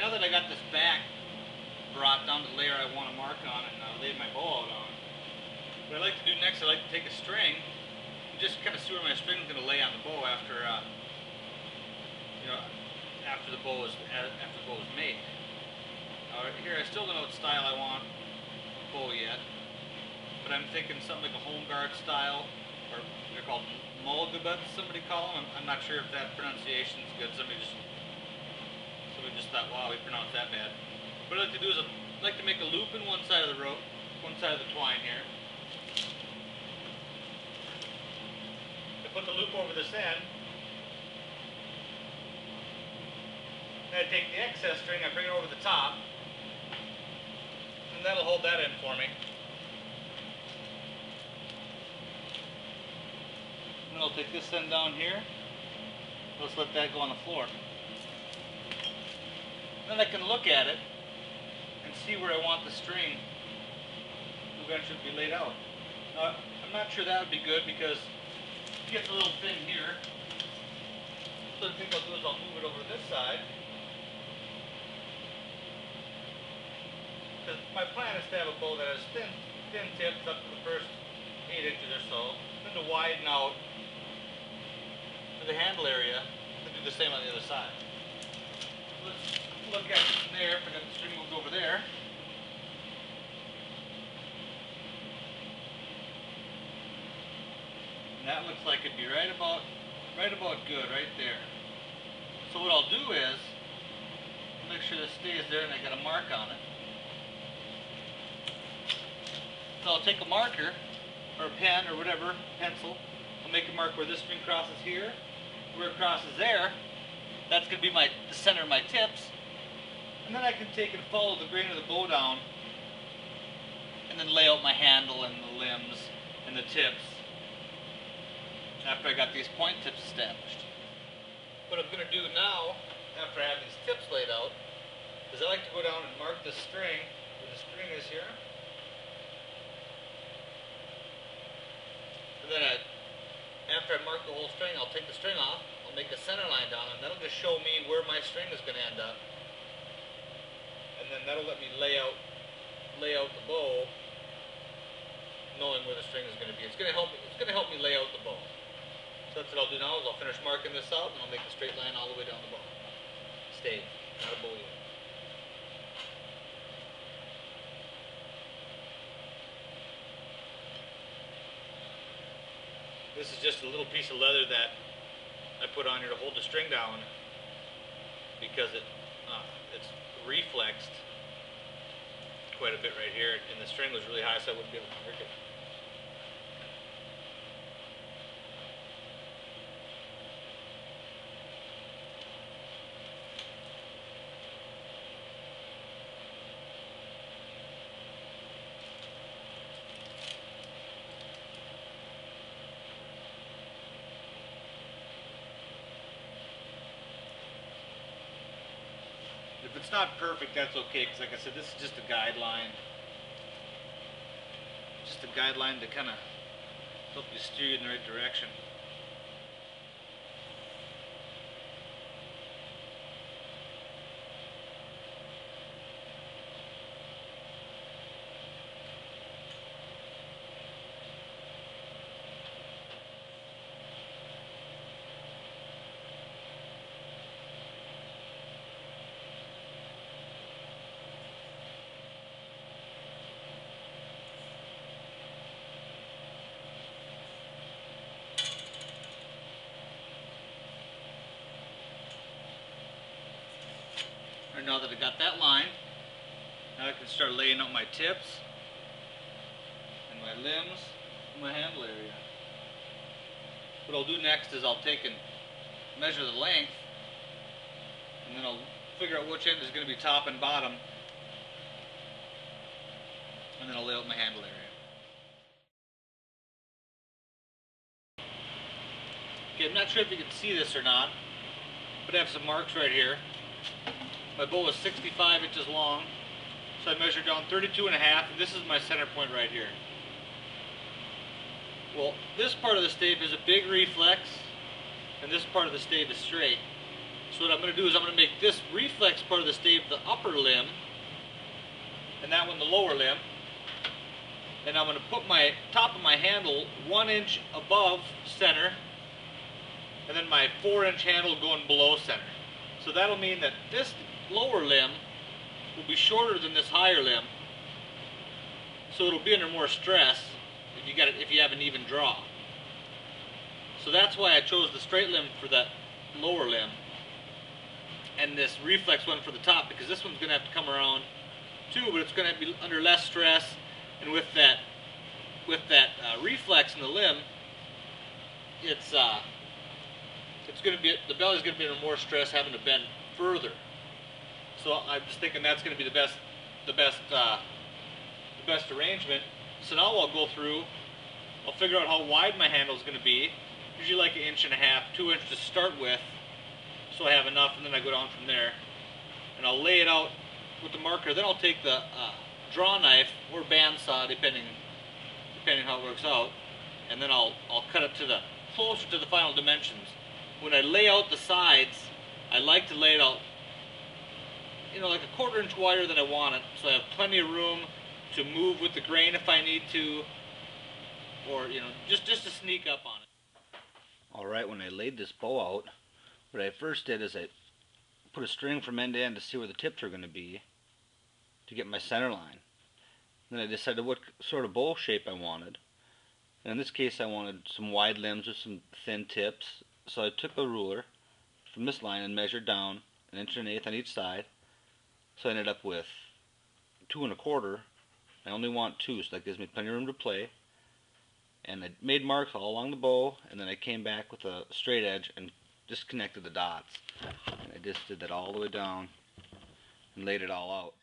now that I got this back brought down to the layer I want to mark on and laid my bow out on, what I like to do next, I like to take a string and just kind of see where my string is going to lay on the bow after, after the bow is made. Here I still don't know what style I want a bow yet, but I'm thinking something like a home guard style, or they're called Mollegebet, somebody call them. I'm not sure if that pronunciation is good. Somebody just thought, wow, we pronounced that bad. What I like to do is I like to make a loop in one side of the rope, one side of the twine here. I put the loop over this end. Then I take the excess string, I bring it over the top, and that'll hold that in for me. And I'll take this end down here. Let's let that go on the floor. Then I can look at it and see where I want the string to eventually be laid out. Now, I'm not sure that would be good because you get the little thing here. So the thing I'll do is I'll move it over to this side. Because my plan is to have a bow that has thin tips up to the first 8 inches or so, then to widen out to the handle area, to do the same on the other side. Let's look at it from there. If I got the string moved over there. And that looks like it'd be right about good right there. So what I'll do is make sure this stays there and I got a mark on it. So I'll take a marker or a pen or whatever, pencil. I'll make a mark where this string crosses here, where it crosses there. That's going to be the center of my tips. And then I can take and follow the grain of the bow down and then lay out my handle and the limbs and the tips after I got these point tips established. What I'm going to do now, after I have these tips laid out, is I like to go down and mark the string, where the string is here. And then after I mark the whole string, I'll take the string off, I'll make a center line down, and that'll just show me where my string is going to end up. And then that'll let me lay out the bow, knowing where the string is going to be. It's going to help me lay out the bow. So that's what I'll do now, is I'll finish marking this out, and I'll make a straight line all the way down the bow. Stave, not a bow yet. This is just a little piece of leather that I put on here to hold the string down because it's reflexed quite a bit right here, and the string was really high, so I wouldn't be able to work it. If it's not perfect, that's okay, because like I said, this is just a guideline. Just a guideline to kind of help you steer you in the right direction. And now that I got that line, now I can start laying out my tips and my limbs and my handle area. What I'll do next is I'll take and measure the length, and then I'll figure out which end is going to be top and bottom, and then I'll lay out my handle area. Okay, I'm not sure if you can see this or not, but I have some marks right here. My bow is 65 inches long, so I measured down 32 and a half, and this is my center point right here. Well, this part of the stave is a big reflex, and this part of the stave is straight. So what I'm going to do is I'm going to make this reflex part of the stave the upper limb, and that one the lower limb. And I'm going to put my top of my handle 1 inch above center, and then my 4-inch handle going below center. So that'll mean that this lower limb will be shorter than this higher limb, so it'll be under more stress if you have an even draw. So that's why I chose the straight limb for that lower limb, and this reflex one for the top, because this one's going to have to come around too, but it's going to be under less stress, and with that reflex in the limb, it's going to be, the belly's going to be under more stress, having to bend further. So I'm just thinking that's going to be the best arrangement. So now I'll go through, I'll figure out how wide my handle is going to be. Usually like 1.5 inches, 2 inches to start with, so I have enough, and then I go down from there. And I'll lay it out with the marker. Then I'll take the draw knife or bandsaw, depending how it works out, and then I'll cut it to closer to the final dimensions. When I lay out the sides, I like to lay it out, like 1/4 inch wider than I want it, so I have plenty of room to move with the grain if I need to, or just to sneak up on it. Alright, when I laid this bow out, what I first did is I put a string from end to end to see where the tips are going to be, to get my center line. Then I decided what sort of bow shape I wanted. And in this case I wanted some wide limbs with some thin tips, so I took a ruler from this line and measured down 1 1/8 inches on each side. So I ended up with 2 1/4. I only want 2, so that gives me plenty of room to play. And I made marks all along the bow, and then I came back with a straight edge and just connected the dots. And I just did that all the way down and laid it all out.